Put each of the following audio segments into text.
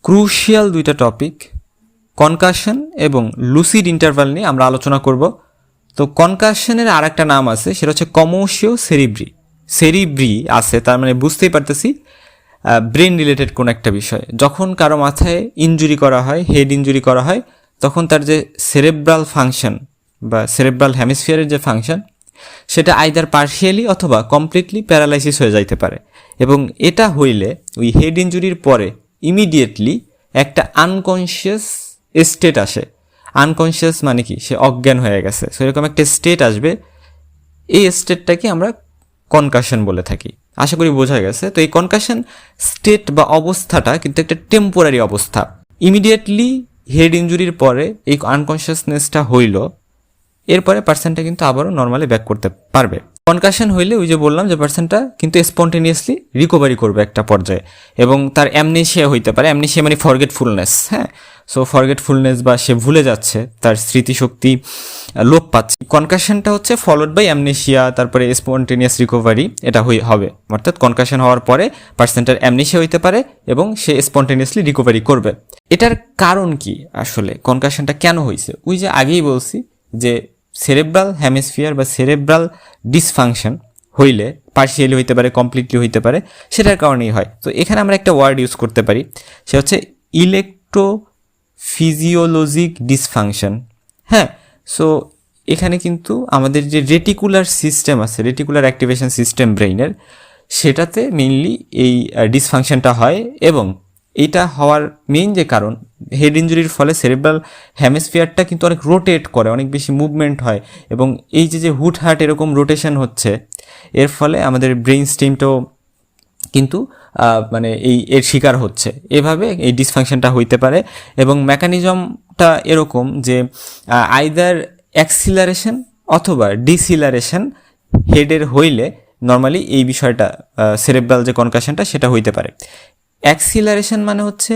Crucial দুইটা topic, concussion এবং lucid interval নিয়ে আমরা আলোচনা করব। তো কনকাশনের আর একটা নাম আছে, সেটা হচ্ছে কমোশিও সেরিব্রি। সেরিব্রি আছে, তার মানে বুঝতেই পারতেছি ব্রেন রিলেটেড কোন একটা বিষয়। যখন কারো মাথায় ইনজুরি করা হয়, হেড ইনজুরি করা হয়, তখন তার যে সেরেব্রাল ফাংশন বা সেরেব্রাল হেমিস্ফিয়ারের যে ফাংশন, সেটা আইদার পার্শিয়ালি অথবা কমপ্লিটলি প্যারালাইসিস হয়ে যাইতে পারে। এবং এটা হইলে ওই হেড ইনজুরির পরে ইমিডিয়েটলি একটা আনকনশিয়াস স্টেট আসে। আনকনশিয়াস মানে কি, সে অজ্ঞান হয়ে গেছে, সো এরকম একটা স্টেট আসবে। এই স্টেটটাকে আমরা কনকাশন বলে থাকি। আশা করি বোঝা গেছে। তো এই কনকাশন স্টেট বা অবস্থাটা কিন্তু একটা টেম্পোরারি অবস্থা। ইমিডিয়েটলি হেড ইনজুরির পরে এই আনকনশিয়াসনেসটা হইল, এরপরে পার্সনটা কিন্তু আবারও নর্মালি ব্যাক করতে পারবে। কনকাশন হইলে ওই যে বললাম যে পার্সনটা কিন্তু স্পন্টেনিয়াসলি রিকভারি করবে একটা পর্যায়ে, এবং তার অ্যামনেশিয়া হইতে পারে। অ্যামনেশিয়া মানে ফরগেটফুলনেস, হ্যাঁ। সো ফরগেটফুলনেস বা সে ভুলে যাচ্ছে, তার স্মৃতিশক্তি লোপ পাচ্ছে। কনকাশনটা হচ্ছে ফলোড বাই অ্যামনেশিয়া, তারপরে স্পন্টেনিয়াস রিকভারি, এটা হবে। অর্থাৎ কনকাশন হওয়ার পরে পার্সনটার অ্যামনেশিয়া হইতে পারে এবং সে স্পন্টেনিয়াসলি রিকভারি করবে। এটার কারণ কি, আসলে কনকাশনটা কেন হয়েছে? ওই যে আগেই বলছি যে সেরেব্রাল হেমিস্ফিয়ার বা সেরেব্রাল ডিসফাংশন হইলে পার্শিয়ালি হইতে পারে, কমপ্লিটলি হইতে পারে, সেটার কারণেই হয়। তো এখানে আমরা একটা ওয়ার্ড ইউজ করতে পারি, সে হচ্ছে ইলেকট্রোফিজিওলজিক ডিসফাংশন। হ্যাঁ, সো এখানে কিন্তু আমাদের যে রেটিকুলার সিস্টেম আছে, রেটিকুলার অ্যাক্টিভেশন সিস্টেম ব্রেইনের, সেটাতে মেইনলি এই ডিসফাংশনটা হয়। এবং এইটা হওয়ার মেইন যে কারণ, হেড ইঞ্জুরির ফলে সেরেব্রাল হেমিস্ফিয়ারটা কিন্তু অনেক রোটেট করে, অনেক বেশি মুভমেন্ট হয়। এবং এই যে হুটহাট এরকম রোটেশন হচ্ছে, এর ফলে আমাদের ব্রেইন স্টেমটাও কিন্তু মানে এর শিকার হচ্ছে। এভাবে এই ডিসফাংশনটা হইতে পারে। এবং মেকানিজমটা এরকম যে আইদার অ্যাক্সিলারেশন অথবা ডিসিলারেশন হেডের হইলে নর্মালি এই বিষয়টা সেরেব্রাল যে কনকাশনটা সেটা হইতে পারে। অ্যাক্সিলারেশন মানে হচ্ছে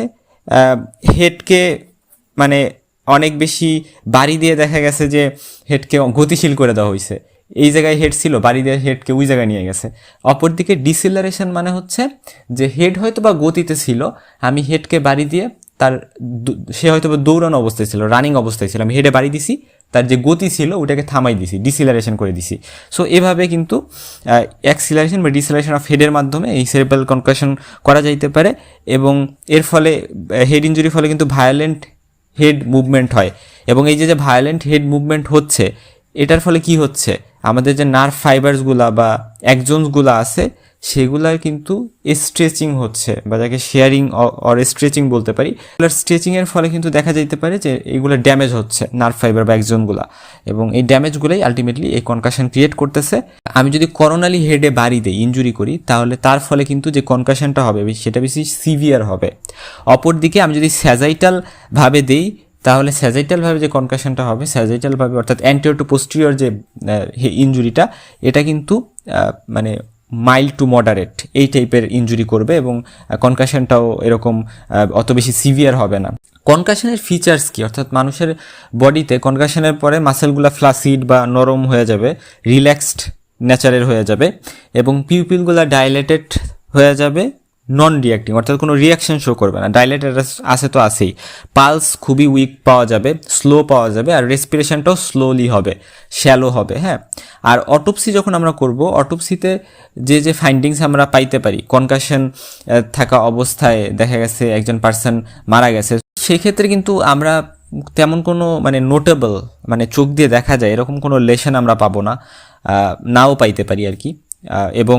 হেডকে মানে অনেক বেশি বাড়ি দিয়ে দেখা গেছে যে হেডকে গতিশীল করে দেওয়া হয়েছে। এই জায়গায় হেড ছিল, বাড়ি দিয়ে হেডকে ওই জায়গায় নিয়ে গেছে। অপরদিকে ডিসিলারেশন মানে হচ্ছে যে হেড হয়তো বা গতিতে ছিল, আমি হেডকে বাড়ি দিয়ে সে হয়তো বা দৌড়ানো অবস্থায় ছিল, রানিং অবস্থায় ছিল, আমি হেডে বাড়ি দিছি, তার যে গতি ছিল ওটাকে থামাই দিছি, ডিসিলারেশন করে দিছি। সো এভাবে কিন্তু অ্যাক্সিলারেশন বা ডিসিলারেশন অফ হেডের মাধ্যমে এই সেরেব্রাল কনকাশন করা যাইতে পারে। এবং এর ফলে হেড ইঞ্জুরির ফলে কিন্তু ভায়োলেন্ট হেড মুভমেন্ট হয়। এবং এই যে ভায়োলেন্ট হেড মুভমেন্ট হচ্ছে, এটার ফলে কি হচ্ছে, আমাদের যে নার্ভ ফাইবারসগুলা বা অ্যাক্সনসগুলো আছে, সেগুলার কিন্তু স্ট্রেচিং হচ্ছে, বা যাকে শেয়ারিং অর স্ট্রেচিং বলতে পারি। স্ট্রেচিংয়ের ফলে কিন্তু দেখা যাইতে পারে যে এগুলো ড্যামেজ হচ্ছে, নার্ভ ফাইবার বা অ্যাক্সনগুলা। এবং এই ড্যামেজগুলোই আলটিমেটলি এই কনকাশন ক্রিয়েট করতেছে। আমি যদি করোনালি হেডে বাড়ি দেই, ইনজুরি করি, তাহলে তার ফলে কিন্তু যে কনকাশনটা হবে সেটা বেশি সিভিয়ার হবে। অপরদিকে আমি যদি স্যাজাইটালভাবে দেই, তাহলে স্যাজাইটালভাবে যে কনকাশনটা হবে, স্যাজাইটালভাবে অর্থাৎ অ্যান্টিরিয়র টু পোস্টেরিয়র যে ইনজুরিটা, এটা কিন্তু মানে মাইল্ড টু মডারেট এই টাইপের ইনজুরি করবে, এবং কনকাশনটাও এরকম অত বেশি সিভিয়ার হবে না। কনকাশনের ফিচার্স কি, অর্থাৎ মানুষের বডিতে কনকাশনের পরে মাসেলগুলো ফ্লাসিড বা নরম হয়ে যাবে, রিল্যাক্সড নেচারের হয়ে যাবে, এবং পিউপিলগুলো ডাইলেটেড হয়ে যাবে, নন রিয়াক্টিং অর্থাৎ কোনো রিয়াকশন শো করবে না। ডাইলেটেড আছে তো আছেই। পালস খুবই উইক পাওয়া যাবে, স্লো পাওয়া যাবে, আর রেসপিরেশনটাও স্লোলি হবে, শ্যালো হবে। হ্যাঁ, আর অটোপসি যখন আমরা করব, অটোপসিতে যে ফাইন্ডিংস আমরা পাইতে পারি, কনকাশন থাকা অবস্থায় দেখা গেছে একজন পার্সন মারা গেছে, সেক্ষেত্রে কিন্তু আমরা তেমন কোনো মানে নোটেবল, মানে চোখ দিয়ে দেখা যায় এরকম কোনো লেশন আমরা পাবো না, নাও পাইতে পারি আর কি। এবং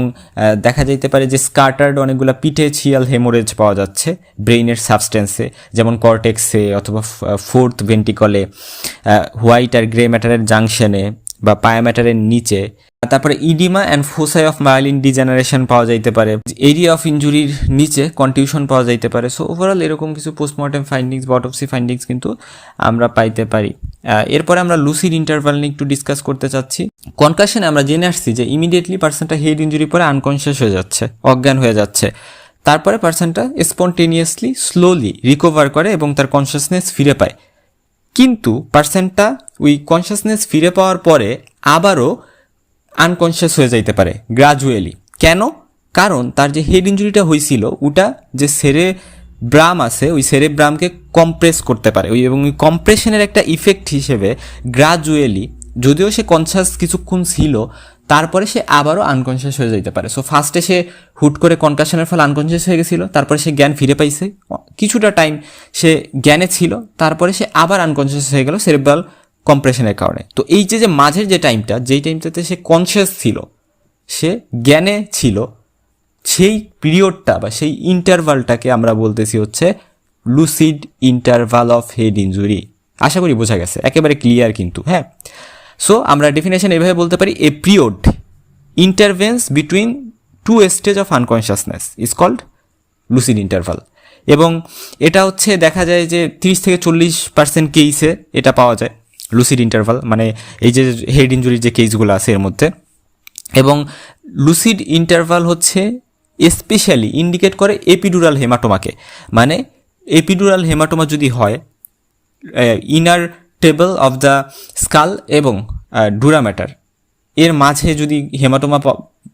দেখা যাইতে পারে যে স্কাটার্ড অনেকগুলো পিটেচিয়াল হেমোরেজ পাওয়া যাচ্ছে ব্রেইনের সাবস্টেন্সে, যেমন কর্টেক্সে অথবা ফোর্থ ভেন্টিকলে, হোয়াইট আর গ্রে ম্যাটারের জাংশনে বা পায়া ম্যাটারের নিচে। তারপরে oedema and foci of myelin degeneration পাওয়া যাইতে পারে, এরিয়া অফ ইনজুরির নিচে কন্টিউশন পাওয়া যাইতে পারে। সো ওভারঅল এরকম কিছু পোস্টমর্টেম ফাইন্ডিংস বা অটোপসি ফাইন্ডিংস কিন্তু আমরা পাইতে পারি। এরপরে আমরা লুসিড ইন্টারভাল নিয়ে একটু ডিসকাস করতে চাচ্ছি। কনকাশনে আমরা জেনে আসছি যে ইমিডিয়েটলি পার্সনটা হেড ইনজুরি পরে আনকনশিয়াস হয়ে যাচ্ছে, অজ্ঞান হয়ে যাচ্ছে। তারপরে পার্সনটা স্পন্টেনিয়াসলি স্লোলি রিকভার করে এবং তার কনশিয়াসনেস ফিরে পায়। কিন্তু পার্সনটা ওই কনশিয়াসনেস ফিরে পাওয়ার পরে আবারও আনকনশিয়াস হয়ে যাইতে পারে গ্রাজুয়ালি। কেন? কারণ তার যে হেড ইনজুরিটা হয়েছিল ওটা যে ব্রাম আছে ওই সেরেব্রামকে কম্প্রেস করতে পারে এবং ওই কম্প্রেশনের একটা ইফেক্ট হিসেবে গ্রাজুয়ালি, যদিও সে কনসাস কিছুক্ষণ ছিল, তারপরে সে আবারও আনকনসিয়াস হয়ে যেতে পারে। সো ফার্স্টে সে হুট করে কনকাশনের ফলে আনকনসিয়াস হয়ে গেছিলো, তারপরে সে জ্ঞান ফিরে পাইছে, কিছুটা টাইম সে জ্ঞানে ছিল, তারপরে সে আবার আনকনসিয়াস হয়ে গেল সেরেব্রাল কম্প্রেশনের কারণে। তো এই যে মাঝের যে টাইমটা, যেই টাইমটাতে সে কনসিয়াস ছিল, সে জ্ঞানে ছিল, সেই পিরিয়ডটা বা সেই ইন্টারভালটাকে আমরা বলতেছি হচ্ছে lucid interval of head injury. আশা করি বোঝা গেছে, একেবারে ক্লিয়ার কিন্তু। হ্যাঁ, সো আমরা ডেফিনেশন এভাবে বলতে পারি, a period intervenes between two stage of unconsciousness is called lucid interval. এবং এটা হচ্ছে দেখা যায় যে 30 থেকে 40% কেসে এটা পাওয়া যায় লুসিড ইন্টারভাল, মানে এই যে হেড ইনজুরির যে কেসগুলো আছে এর মধ্যে। এবং লুসিড ইন্টারভাল হচ্ছে স্পেশালি ইন্ডিকেট করে এপিডুরাল হেমাটোমাকে, মানে এপিডুরাল হেমাটোমা যদি হয় inner table of the skull এবং ডুরাম্যাটার এর মাঝে যদি হেমাটোমা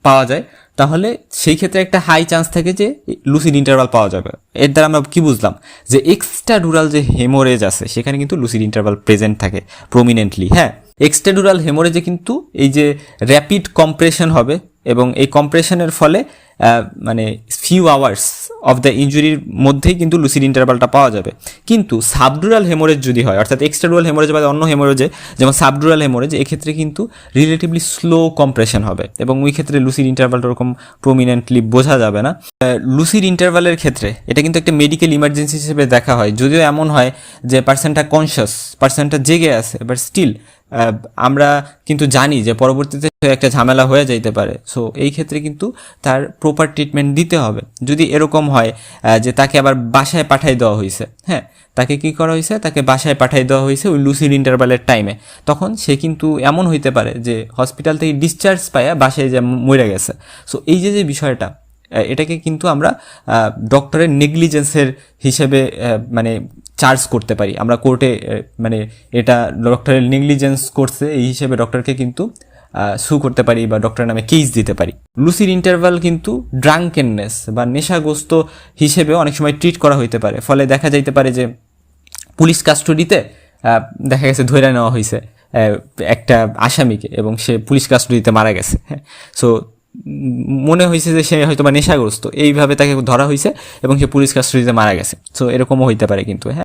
পাওয়া যায়, তাহলে সেই ক্ষেত্রে একটা হাই চান্স থাকে যে লুসিড ইন্টারভাল পাওয়া যাবে। এর দ্বারা আমরা কি বুঝলাম, যে এক্সট্রাডুরাল যে হেমোরেজ আছে সেখানে কিন্তু লুসিড ইন্টারভাল প্রেজেন্ট থাকে প্রমিনেন্টলি। হ্যাঁ, এক্সট্রাডুরাল হেমোরেজে কিন্তু এই যে র্যাপিড কম্প্রেশন হবে এবং এই কম্প্রেশনের ফলে মানে ফিউ আওয়ার্স অফ দ্য ইনজুরির মধ্যেই কিন্তু লুসিড ইন্টারভালটা পাওয়া যাবে। কিন্তু সাবডুরাল হেমোরেজ যদি হয়, অর্থাৎ এক্সট্রাডুরাল হেমোরেজ বা অন্য হেমোরেজে যেমন সাবডুরাল হেমোরেজ, এক্ষেত্রে কিন্তু রিলেটিভলি স্লো কম্প্রেশন হবে এবং ওই ক্ষেত্রে লুসিড ইন্টারভালটা ওরকম প্রমিনেন্টলি বোঝা যাবে না। লুসিড ইন্টারভালের ক্ষেত্রে এটা কিন্তু একটা মেডিকেল ইমার্জেন্সি হিসেবে দেখা হয়, যদিও এমন হয় যে পার্সনটা কনশাস, পার্সনটা জেগে আছে, বাট স্টিল আমরা কিন্তু জানি যে পরবর্তীতে একটা ঝামেলা হয়ে যাইতে পারে। সো এই ক্ষেত্রে কিন্তু তার প্রপার ট্রিটমেন্ট দিতে হবে। যদি এরকম হয় যে তাকে আবার বাসায় পাঠাই দেওয়া হয়েছে, হ্যাঁ, তাকে কি করা হয়েছে, তাকে বাসায় পাঠাই দেওয়া হয়েছে ওই লুসিড ইন্টারভালের টাইমে, তখন সে কিন্তু এমন হইতে পারে যে হসপিটাল থেকে ডিসচার্জ পাইয়া বাসায় যে মরে গেছে। সো এই যে বিষয়টা, এটাকে কিন্তু আমরা ডক্টরের নেগলিজেন্সের হিসেবে মানে চার্জ করতে পারি আমরা কোর্টে, মানে এটা ডক্টরের নেগলিজেন্স করছে এই হিসেবে ডক্টরকে কিন্তু সু করতে পারি বা ডক্টরের নামে কেস দিতে পারি। লুসিড ইন্টারভাল কিন্তু ড্রাঙ্কেননেস বা নেশাগ্রস্ত হিসেবেও অনেক সময় ট্রিট করা হইতে পারে। ফলে দেখা যাইতে পারে যে পুলিশ কাস্টডিতে দেখা গেছে ধরে নেওয়া হয়েছে একটা আসামিকে এবং সে পুলিশ কাস্টডিতে মারা গেছে। হ্যাঁ, সো মনে হয়েছে যে সে হয়তো বা নেশাগ্রস্ত, এইভাবে তাকে ধরা হয়েছে এবং সে পুলিশ কাস্টডিতে মারা গেছে। সো এরকমও হইতে পারে কিন্তু। হ্যাঁ।